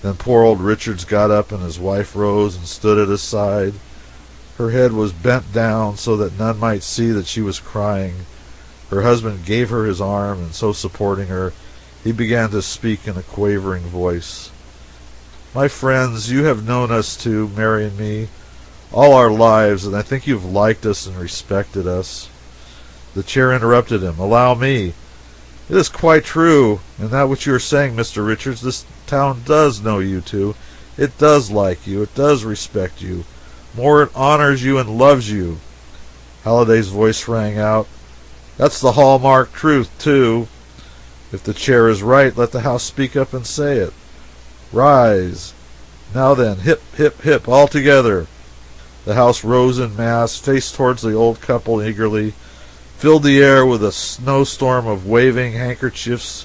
Then poor old Richards got up, and his wife rose and stood at his side. Her head was bent down so that none might see that she was crying. Her husband gave her his arm, and so supporting her, he began to speak in a quavering voice. "My friends, you have known us two, Mary and me, all our lives, and I think you've liked us and respected us." The chair interrupted him. "Allow me. It is quite true, and that which you are saying, Mr. Richards. This town does know you two. It does like you. It does respect you. More, it honors you and loves you." Halliday's voice rang out. "That's the hallmark truth, too. If the chair is right, let the house speak up and say it. Rise. Now then, hip, hip, hip, all together." The house rose in mass, faced towards the old couple eagerly, filled the air with a snowstorm of waving handkerchiefs,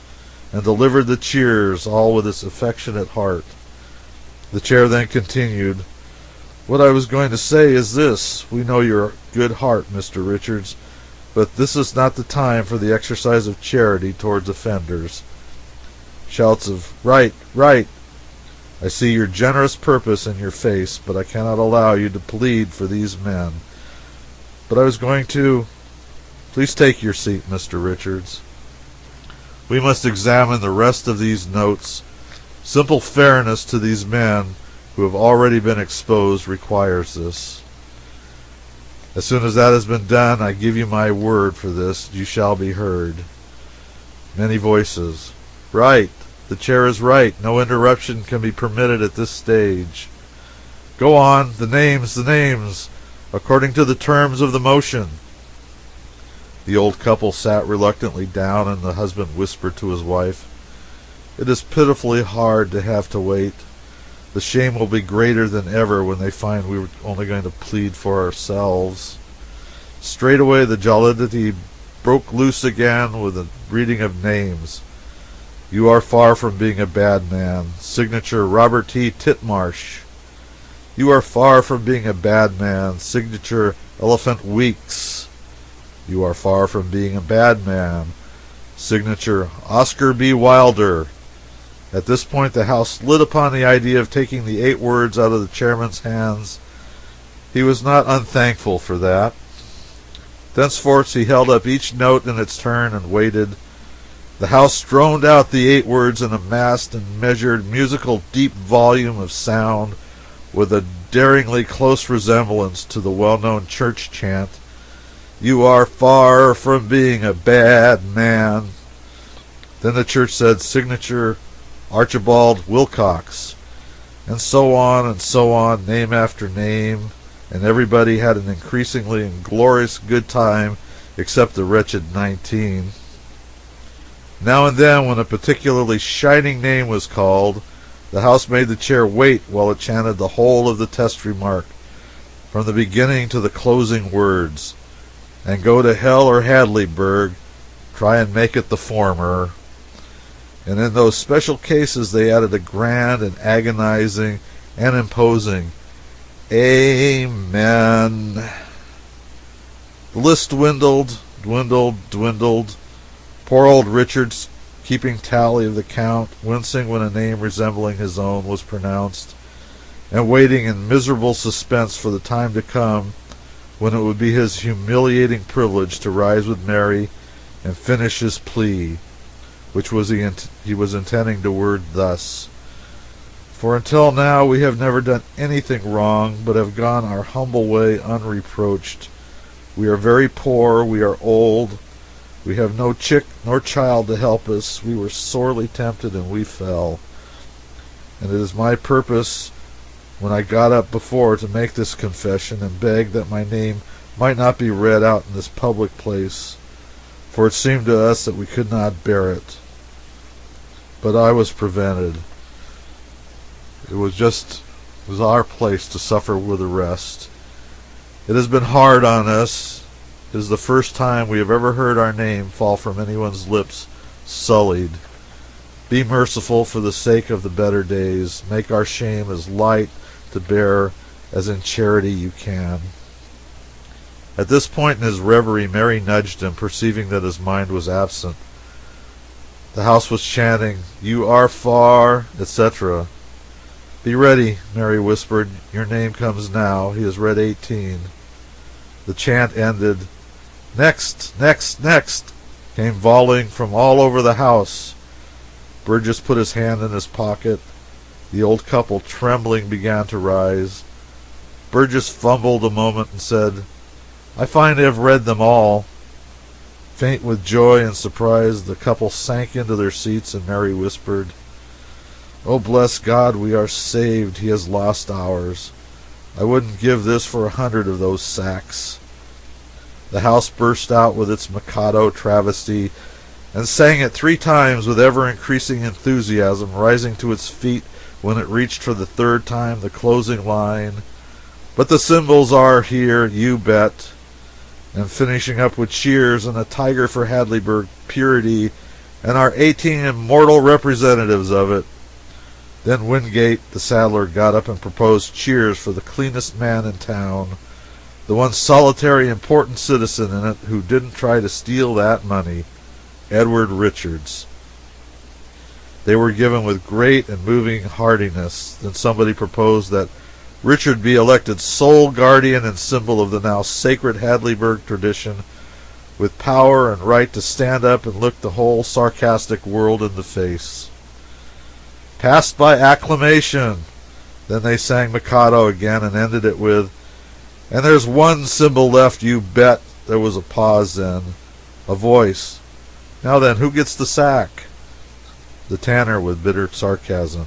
and delivered the cheers, all with its affectionate heart. The chair then continued, "What I was going to say is this. We know your good heart, Mr. Richards, but this is not the time for the exercise of charity towards offenders." Shouts of "Right, right." "I see your generous purpose in your face, but I cannot allow you to plead for these men." "But I was going to—" "Please take your seat, Mr. Richards. We must examine the rest of these notes. Simple fairness to these men who have already been exposed requires this. As soon as that has been done, I give you my word for this, you shall be heard." Many voices. "Right. The chair is right. No interruption can be permitted at this stage." "Go on. The names, according to the terms of the motion." The old couple sat reluctantly down, and the husband whispered to his wife, "It is pitifully hard to have to wait. The shame will be greater than ever when they find we were only going to plead for ourselves." Straightway the jollity broke loose again with a reading of names. "You are far from being a bad man." Signature, Robert T. Titmarsh. "You are far from being a bad man." Signature, Elephant Weeks. "You are far from being a bad man." Signature, Oscar B. Wilder. At this point the House lit upon the idea of taking the 8 words out of the chairman's hands. He was not unthankful for that. Thenceforth he held up each note in its turn and waited. The House droned out the 8 words in a massed and measured musical deep volume of sound with a daringly close resemblance to the well-known church chant, "You are far from being a bad man." Then the church said, "Signature, Archibald Wilcox," and so on, name after name, and everybody had an increasingly and glorious good time except the wretched 19. Now and then, when a particularly shining name was called, the House made the chair wait while it chanted the whole of the test remark, from the beginning to the closing words. "And go to hell or Hadleyburg, try and make it the former." And in those special cases they added a grand and agonizing and imposing "Amen." The list dwindled. Poor old Richards, keeping tally of the count, wincing when a name resembling his own was pronounced, and waiting in miserable suspense for the time to come when it would be his humiliating privilege to rise with Mary and finish his plea, which was he was intending to word thus: "For until now we have never done anything wrong, but have gone our humble way unreproached. We are very poor, we are old, we have no chick nor child to help us. We were sorely tempted and we fell. And it is my purpose, when I got up before, to make this confession and beg that my name might not be read out in this public place, for it seemed to us that we could not bear it. But I was prevented. It was our place to suffer with the rest. It has been hard on us. It is the first time we have ever heard our name fall from anyone's lips sullied. Be merciful for the sake of the better days. Make our shame as light to bear as in charity you can." At this point in his reverie, Mary nudged him, perceiving that his mind was absent. The House was chanting, "You are far," etc. Be ready, Mary whispered. Your name comes now. He has read 18. The chant ended. Next, next, next, came volleying from all over the house. Burgess put his hand in his pocket. The old couple, trembling, began to rise. Burgess fumbled a moment and said, I find I have read them all. Faint with joy and surprise, the couple sank into their seats, and Mary whispered, Oh, bless God, we are saved. He has lost ours. I wouldn't give this for 100 of those sacks. The house burst out with its Mikado travesty and sang it 3 times with ever-increasing enthusiasm, rising to its feet when it reached for the 3rd time the closing line, But the symbols are here, you bet, and finishing up with cheers and a tiger for Hadleyburg purity and our 18 immortal representatives of it. Then Wingate, the saddler, got up and proposed cheers for the cleanest man in town, the one solitary important citizen in it who didn't try to steal that money, Edward Richards. They were given with great and moving heartiness. Then somebody proposed that Richard be elected sole guardian and symbol of the now sacred Hadleyburg tradition, with power and right to stand up and look the whole sarcastic world in the face. Passed by acclamation. Then they sang Mikado again and ended it with, And there's one symbol left, you bet. There was a pause then. A voice. Now then, who gets the sack? The tanner with bitter sarcasm.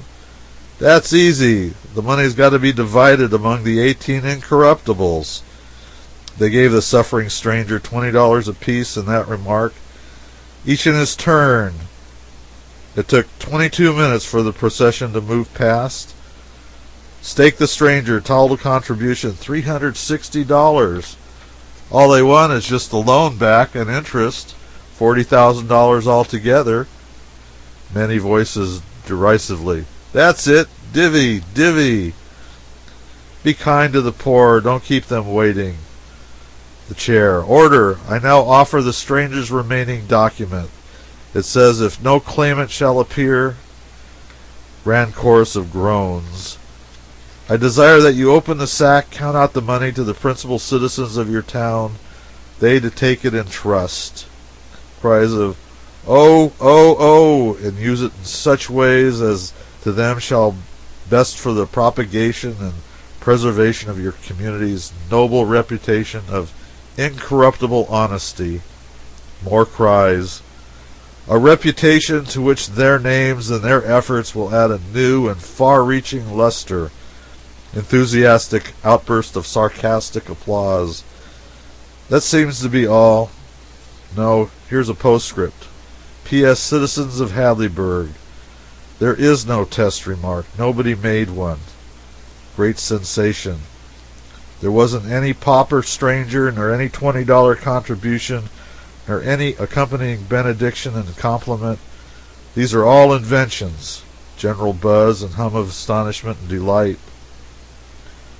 That's easy. The money's got to be divided among the 18 incorruptibles. They gave the suffering stranger $20 apiece in that remark, each in his turn. It took 22 minutes for the procession to move past. Stake the stranger, total contribution $360. All they want is just the loan back and interest, $40,000 altogether. Many voices derisively. That's it. Divvy, divvy. Be kind to the poor. Don't keep them waiting. The chair. Order. I now offer the stranger's remaining document. It says, if no claimant shall appear. Ran chorus of groans. I desire that you open the sack, count out the money to the principal citizens of your town, they to take it in trust. Cries of, oh, oh, oh, and use it in such ways as to them shall best for the propagation and preservation of your community's noble reputation of incorruptible honesty. More cries. A reputation to which their names and their efforts will add a new and far-reaching luster. Enthusiastic outburst of sarcastic applause. That seems to be all. No, here's a postscript. P.S. Citizens of Hadleyburg. There is no test remark. Nobody made one. Great sensation. There wasn't any pauper stranger, nor any $20 contribution, nor any accompanying benediction and compliment. These are all inventions. General buzz and hum of astonishment and delight.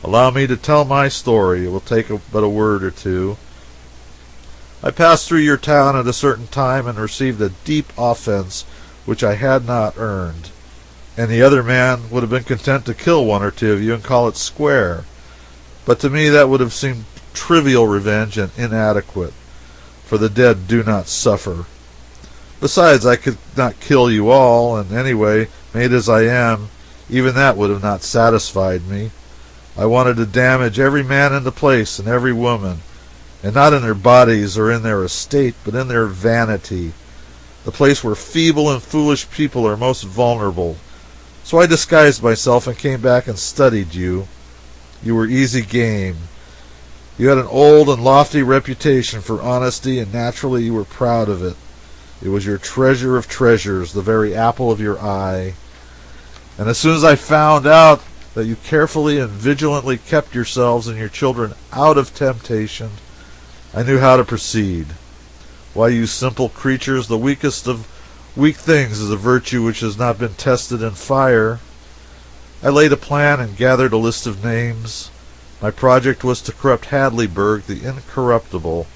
Allow me to tell my story. It will take but a word or two. I passed through your town at a certain time and received a deep offense which I had not earned. Any other man would have been content to kill one or two of you and call it square. But to me that would have seemed trivial revenge and inadequate, for the dead do not suffer. Besides, I could not kill you all, and anyway, made as I am, even that would have not satisfied me. I wanted to damage every man in the place and every woman, and not in their bodies or in their estate, but in their vanity, the place where feeble and foolish people are most vulnerable. So I disguised myself and came back and studied you. You were easy game. You had an old and lofty reputation for honesty, and naturally you were proud of it. It was your treasure of treasures, the very apple of your eye. And as soon as I found out that you carefully and vigilantly kept yourselves and your children out of temptation, I knew how to proceed. Why, you simple creatures, the weakest of weak things is a virtue which has not been tested in fire. I laid a plan and gathered a list of names. My project was to corrupt Hadleyburg, the incorruptible.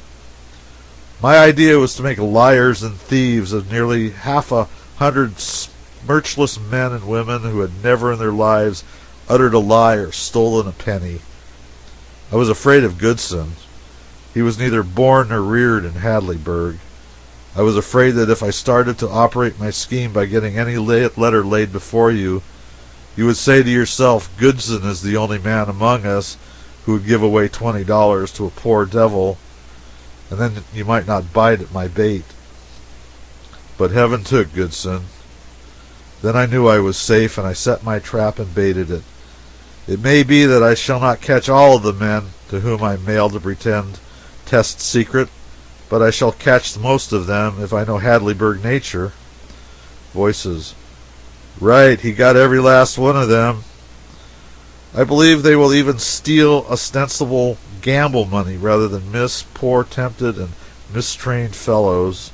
My idea was to make liars and thieves of nearly 100 smirchless men and women who had never in their lives uttered a lie or stolen a penny. I was afraid of Goodson. He was neither born nor reared in Hadleyburg. I was afraid that if I started to operate my scheme by getting any letter laid before you, you would say to yourself, Goodson is the only man among us who would give away $20 to a poor devil, and then you might not bite at my bait. But heaven took Goodson. Then I knew I was safe, and I set my trap and baited it. It may be that I shall not catch all of the men to whom I mailed a pretend test secret, but I shall catch most of them if I know Hadleyburg nature. Voices. Right, he got every last one of them. I believe they will even steal ostensible gamble money rather than miss poor tempted and mistrained fellows.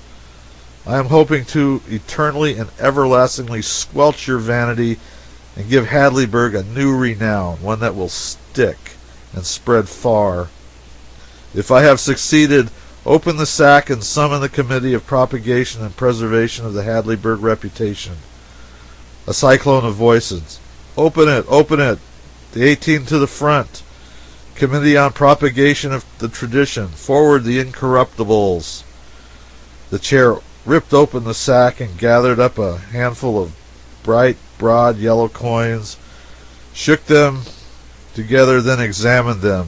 I am hoping to eternally and everlastingly squelch your vanity and give Hadleyburg a new renown, one that will stick and spread far. If I have succeeded, open the sack and summon the Committee of Propagation and Preservation of the Hadleyburg reputation. A cyclone of voices. Open it, open it. The 18 to the front. Committee on Propagation of the Tradition. Forward the incorruptibles. The chair ripped open the sack and gathered up a handful of bright, broad yellow coins, shook them together, then examined them.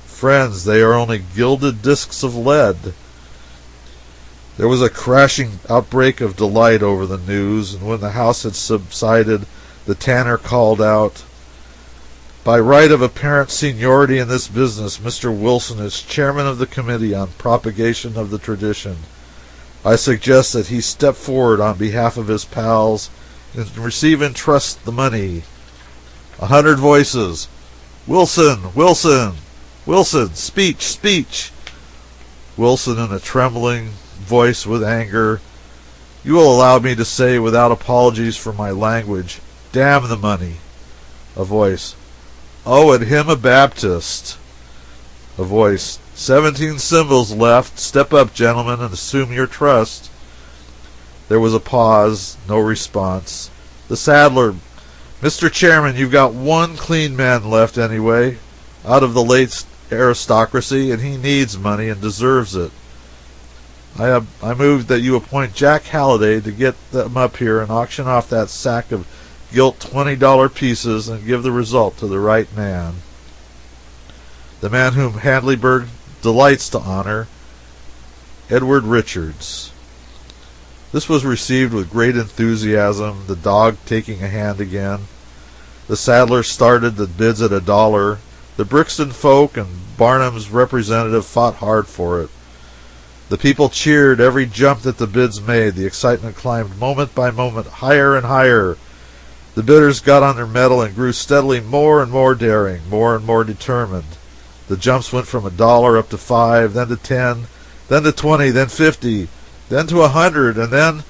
Friends, they are only gilded discs of lead. There was a crashing outbreak of delight over the news, and when the house had subsided, the tanner called out, By right of apparent seniority in this business, Mr. Wilson is chairman of the Committee on Propagation of the Tradition. I suggest that he step forward on behalf of his pals and receive in trust the money. 100 voices. Wilson! Wilson! Wilson! Speech! Speech! Wilson in a trembling voice with anger. You will allow me to say, without apologies for my language, damn the money. A voice. Oh, and him a Baptist. A voice. 17 symbols left. Step up, gentlemen, and assume your trust. There was a pause. No response. The saddler. Mr. Chairman, you've got one clean man left anyway, out of the late aristocracy, and he needs money and deserves it. I move that you appoint Jack Halliday to get them up here and auction off that sack of gilt $20 pieces and give the result to the right man. The man whom Hadleyburg delights to honor, Edward Richards. This was received with great enthusiasm, the dog taking a hand again. The saddler started the bids at $1. The Brixton folk and Barnum's representative fought hard for it. The people cheered every jump that the bids made. The excitement climbed moment by moment higher and higher. The bidders got on their mettle and grew steadily more and more daring, more and more determined. The jumps went from $1 up to $5, then to $10, then to $20, then $50, then to $100, and then